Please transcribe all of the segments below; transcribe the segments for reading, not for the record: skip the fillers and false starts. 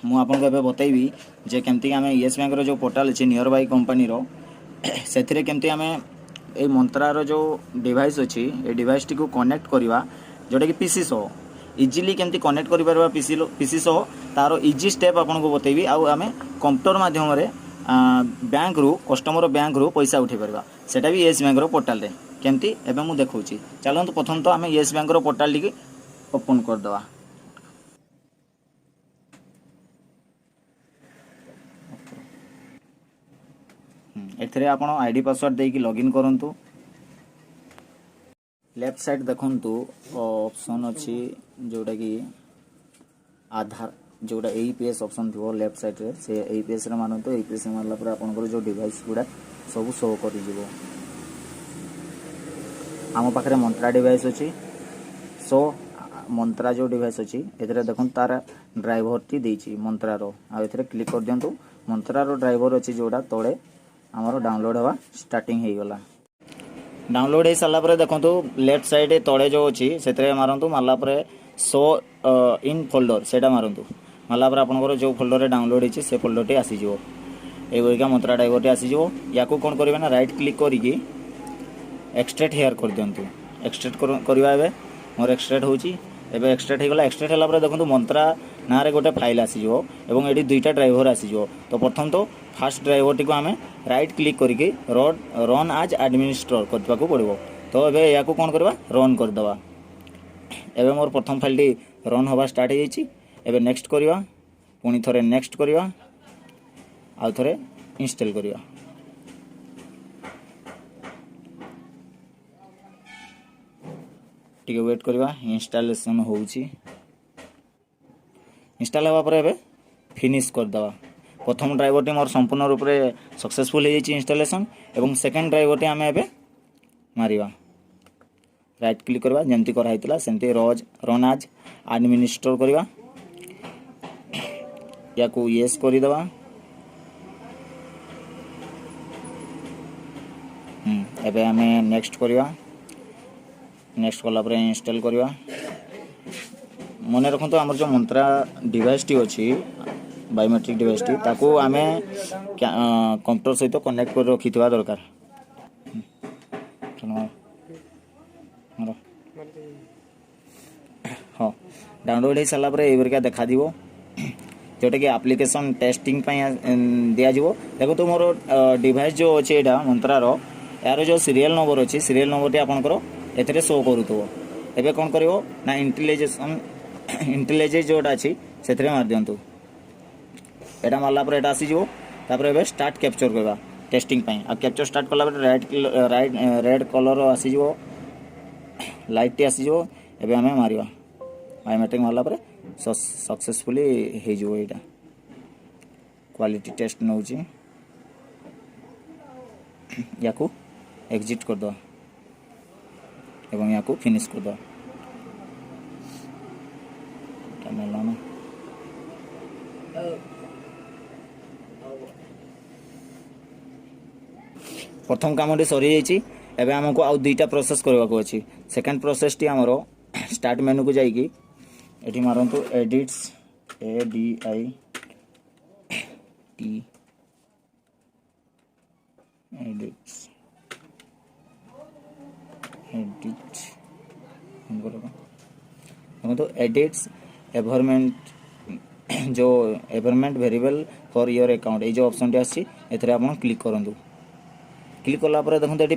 ମୁଁ ଆପଣଙ୍କୁ ଏବେ ବତେଇବି ଯେ କେମିତି ଆମେ ୟେସ୍ ବ୍ୟାଙ୍କର ଯେଉଁ ପୋର୍ଟାଲ୍ ଅଛି ନିୟର ବାଇ କମ୍ପାନୀର ସେଥିରେ କେମିତି ଆମେ ଏଇ ମନ୍ତ୍ରାର ଯେଉଁ ଡିଭାଇସ୍ ଅଛି ଏ ଡିଭାଇସ୍ଟିକୁ କନେକ୍ଟ କରିବା ଯେଉଁଟାକି ପିସି ସହ ଇଜିଲି କେମିତି କନେକ୍ଟ କରିପାରିବା ପିସି ସହ ତାର ଇଜି ଷ୍ଟେପ୍ ଆପଣଙ୍କୁ ବତେଇବି। ଆଉ ଆମେ କମ୍ପ୍ୟୁଟର ମାଧ୍ୟମରେ ବ୍ୟାଙ୍କରୁ କଷ୍ଟମର ବ୍ୟାଙ୍କରୁ ପଇସା ଉଠାଇ ପାରିବା ସେଇଟା ବି ୟେସ୍ ବ୍ୟାଙ୍କର ପୋର୍ଟାଲରେ କେମିତି ଏବେ ମୁଁ ଦେଖାଉଛି। ଚାଲନ୍ତୁ ପ୍ରଥମ ତ ଆମେ ୟେସ୍ ବ୍ୟାଙ୍କର ପୋର୍ଟାଲଟିକି ଓପନ୍ କରିଦେବା। एथिरे आपण आईडी पासवर्ड देकी लॉगिन करंतु। लेफ्ट साइड देखंतु ऑप्शन अछि जोटा कि आधार जोटा एपीएस ऑप्शन थो लेफ्ट साइड रे से एपीएस रे मानंतु एपीएस मारला पर आपनकर जो डिवाइस गुडा सब शो करि जिवो। आम पाखरे मंत्रा डिवाइस अछि सो मंत्रा जो डिवाइस अछि एथिरे देखंतु तार ड्राइवर टी देछि मंत्रा रो आ एथिरे क्लिक कर दियंतु। मंत्रा रो ड्राइवर अछि जोडा तळे आमर डाउनलोड हवा स्टार्टिंग हो गला। डाउनलोड हो सारा पर देखो लेफ्ट साइड तले जो अच्छी से मारतु मारला शो इन फोल्डर से मारतु मारला आपंकर जो फोल्डर डाउनलोड होती से फोल्डर टी आसीज यहीका मंत्रा ड्राइवर टी आसीज या कौन करेंगे ना राइट क्लिक करके एक्सट्रेट हेयर कर दिंतु। एक्सट्रेट करवा ए मोर एक्सट्रेट होची एबे एक्सट्रेट हो गला। एक्सट्रेट होला पर देखो मंत्रा ना रे गोटे फाइल आसीज एवं ये दुईटा ड्राइवर आसीज। तो प्रथम तो फास्ट ड्राइवर टी को आम राइट क्लिक करके रन आज एडमिनिस्ट्रेटर करने को पड़ो। तो ये या कौन करवा रन करदे। एवं मोर प्रथम फाइल टी रन हवा स्टार्ट हो जाए। नेक्स्ट करवा पुणी थे नेक्स्ट करवा आउ थे इंस्टॉल करवा। टिके वेट करवा इंस्टॉलेशन होउची। इंस्टॉल हवा पर एबे फिनिश करदवा। प्रथम ड्राइवर टी मोर संपूर्ण रूप से सक्सेसफुल हो जाए इंस्टॉलेशन एवं सेकंड ड्राइवर टी आम एबे मारिवा। राइट क्लिक करवा जमती कराइतला सेमती रन आज एडमिनिस्ट्रेटर करवा या को यस कर दवा। एबे आमे नेक्स्ट करवा। नेक्स्ट कला पर इंस्टॉल करवा। मन रखु आमर जो मंत्रा डिवाइस टी अच्छी बायोमेट्रिक डिवाइस टी ताको आमे कंप्यूटर सहित कनेक्ट कर रखी दरकार। हाँ डाउनलोड हो सारा पर यह देखा दिवो जोटा कि एप्लिकेशन टेस्टिंग दिज्व। देखो तो मोर डिवाइस जो अच्छे यहाँ मंत्रार यार जो सीरियल नंबर अच्छी सीरियल नंबर टी आपंकर एथे शो करूथो। एबे कौन करिवो ना इंटेलिजेंस जोटा अच्छी से मार दिंतु। एटा मारला पर एटा आसीजो तापर एबे स्टार्ट कैप्चर करवा टेस्टिंग पई। आ कैप्चर स्टार्ट कला पर राइट रेड कलर आसीजो लाइट टी आसीजो। एबे हमें मारिवा बायोमेट्रिक मारला पर सक्सेसफुली हे जो एटा क्वालिटी टेस्ट नउची याकू एग्जिट कर दो एवं याकू फिनिश कर दो। प्रथम काम सरी जाइए। एबे हमको आउ दुईटा प्रोसेस करने को अच्छी। सेकेंड प्रोसेस टी आमर स्टार्ट मेनू को जाइए ये मारतु एडिट्स ADIT एडिट्स तो एडिट्स एनवायरनमेंट जो environment variable for your account ये जो ऑप्शन टी आसी एथरे आपण क्लिक करंतु। क्लिक कला पर देखो ये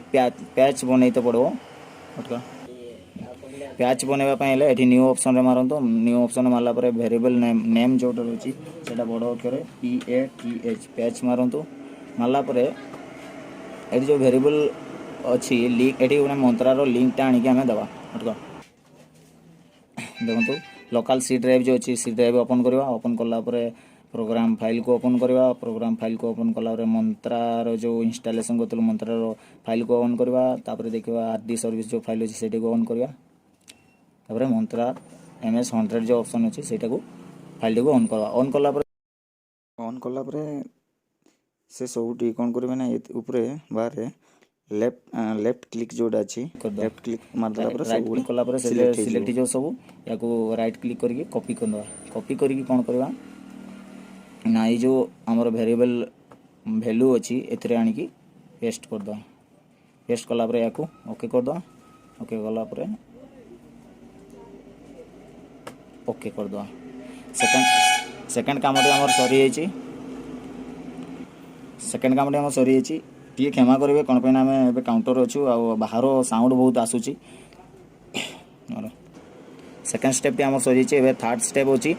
पैच बनते पड़ो। पैच बनवाई ये न्यू ऑप्शन रे मारंतु। न्यू ऑप्शन मारला पर वेरिएबल नेम जोटा रही है बड़ अक्षर PATH पैच मारंतु। मारला पर ये जो वेरिएबल अच्छी लिंक ये मंत्रार लिंक टा आणिक आम दवा। देखो लोकल सी ड्राइव जो अच्छी सी ड्राइव ओपन करवा। ओपन कला प्रोग्राम फाइल को ओपन करवा। प्रोग्राम फाइल को ओपन कला मंत्रार जो इंस्टॉलेशन करूँ मंत्रार फाइल को ओन करवा। तापर देखा RD सर्विस जो फाइल अच्छी से ओन करवा। तापर मंत्रा MS100 जो ऑप्शन अच्छी से फाइल को ओन करवा। ओन कला से सब कौन करेंगे ना ऊपर बाहर लेफ्ट क्लिक जोड़ा अच्छी लेफ्ट क्लिक मारदेला पर राइट क्लिक कला पर सिलेक्ट जो सब या राइट क्लिक करके कॉपी करवा। कॉपी करके कौन करवा ना ये जो आमर वेरिएबल वैल्यू अच्छी एथरे आनिकी पेस्ट करदे पेस्ट कलापर या ओके करदे ओके कलापर ओके करदे सेकेंड कामटी आमर सरी जाइए सेकेंड कामटी आम सरी जाइए टी क्षमा करेंगे कौन पे आम ए काउंटर अच्छू आ बाहर साउंड बहुत आसूची सेकेंड स्टेप टी आम सरी जाइए थर्ड स्टेप अच्छी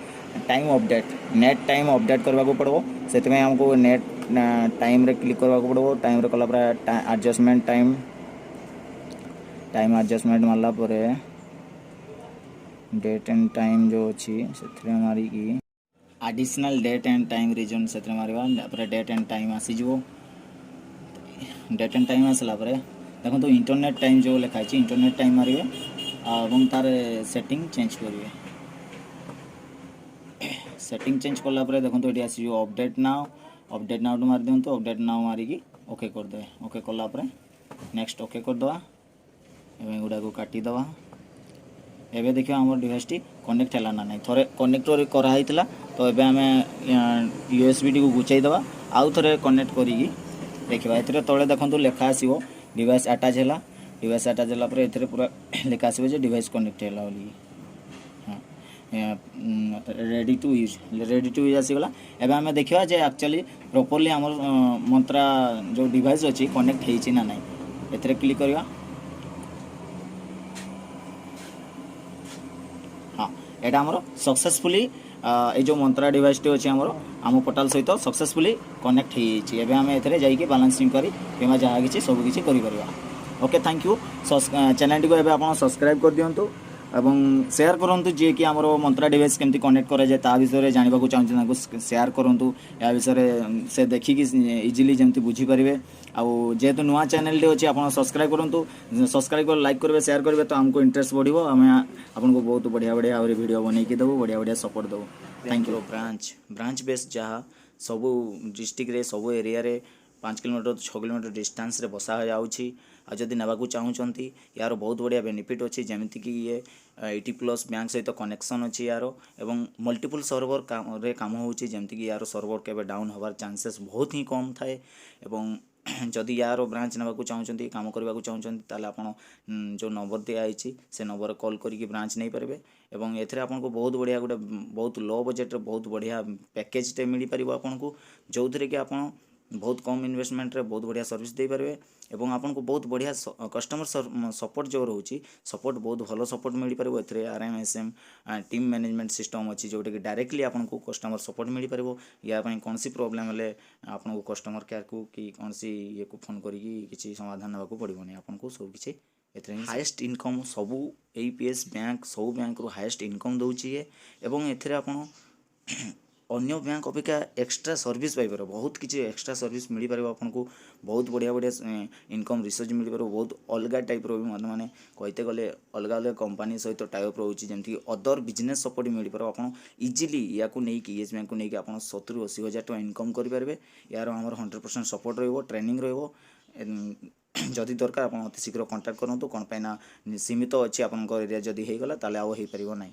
time update net time update करने को पड़ो से आमको नेट टाइम रे क्लिक करने को पड़ो टाइम रे कला एडजस्टमेंट टाइम एडजस्टमेंट मारला डेट एंड टाइम जो अच्छी से मारिकी additional date and time reason से मारे डेट एंड टाइम आसीज डेट एंड टाइम आसला देखो तो इंटरनेट टाइम जो लिखाई इंटरनेट टाइम मारे और तार सेटिंग चेंज करेंगे सेटिंग चेंज कला देखो तो ये आसी अपडेट नाउ टू मार दिंतु अपडेट नाउ मारिकी ओके करदे ओके कला नेक्स्ट ओके करदे गुड़ा को काटिदवा एबे देखिए आम डिवाइस टी कनेक्ट है ना नहीं थोड़े कनेक्ट कराई तो एबे आम यूएसबी टी को गुचाईदवा आउ थे कनेक्ट करी देखा ए तले देखो लेखा आसो डिवाइस अटैच है डिवाइस अटैच है पूरा लेखा आसो डिवाइस कनेक्ट है हाँ रेडी टू यूज आसीगला एबे आम देखा जे एक्चुअली प्रॉपर्ली आम मंत्रा जो डिवाइस अच्छी कनेक्ट होती ना नहीं एथरे क्लिक करवा हाँ यहाँ आमर सक्सेसफुली ये जो मंत्रा डिवाइस टी अच्छी आम पोर्टाल सहित सक्सेसफुली कनेक्ट हो आम एथे जाइए बालांसिंग करी जहाँ कि सब किसी करें okay thank you channel T को आप सब्सक्राइब कर दिंतु एवं शेयर करूँ जी कि आमर मंत्रा डिवाइस केमती कनेक्ट कराए ता विषय जानवा चाहूँ शेयर करूँ या विषय से देखिकी इजिली जमी बुझीपारे आउ जेहेतु नुआ चैनल टी अच्छी आप सब्सक्राइब करूँ सब्सक्राइब कर लाइक करेंगे शेयर करेंगे तो आमको इंटरेस्ट बढ़ो आम आपको बहुत बढ़िया बढ़िया आगे वीडियो बनईकी देवु बढ़िया बढ़िया सपोर्ट देवु थैंक यू ब्रांच बेस जहाँ सबू डिस्ट्रिक्ट रे सबू एरिया रे 5 किलोमीटर 6 किलोमीटर डिस्टेंस रे बसा जाऊँगी आ जदि नेबाकू चाहूँगी यार बहुत बढ़िया बेनिफिट अच्छी जमीती कि ये 80+ बैंक सहित कनेक्शन अच्छी यार एवं मल्टीपल सर्वर काम होची जमीती कि यार सर्वर केबे डाउन होवार चांसेस बहुत ही कम थाए एवं जदि यार ब्रांच नेबाकू चाहूँगी काम करने चाहूँगी ताले आपण जो नंबर दिखाई से नंबर कॉल करके ब्रांच नहीं पारे एवं एथरे आपको बहुत बढ़िया गोटे बहुत लो बजेट बहुत बढ़िया पैकेज टे मिल पार आपको जो थे कि आप बहुत कम इन्वेस्टमेंट रे बहुत बढ़िया सर्विस दे पारे एवं आपको बहुत बढ़िया कस्टमर सपोर्ट जो रोचे सपोर्ट बहुत भल सपोर्ट मिल पार ए RMSM टीम मैनेजमेंट सिस्टम अच्छी जोटा कि डायरेक्टली आपको कस्टमर सपोर्ट मिल पार या कौन सी प्रोब्लेम है आपको कस्टमर केयर को कि कौन सी ये को फोन करी समाधान नाकू पड़ोनी आपको सब किसी एथरे हाईएस्ट इनकम सबू APS बैंक सब बैंक रो हाईएस्ट इनकम दौची एवं एथरे आपण अन्य बैंक अपेक्षा एक्स्ट्रा सर्विस पाइपर बहुत किसी एक्स्ट्रा सर्विस मिल पार आपको बहुत बढ़िया बढ़िया इनकम रिसोर्स मिल पार बहुत अलग टाइप रो माने कहते गले अलग अलग कंपनी सहित टाइप रोचे जमीक अदर बिजनेस सपोर्ट मिल पार आप इजिली या नहीं येस बैंक को लेकिन आप 70-80 हज़ार टका इनकम करेंगे यार आमर 100% सपोर्ट ट्रेनिंग जदि दरकार आप अति शीघ्र कंटाक्ट करूँ कौन सीमित अच्छी आप एरिया जदि हो गला ताले आउ हो पार नहीं।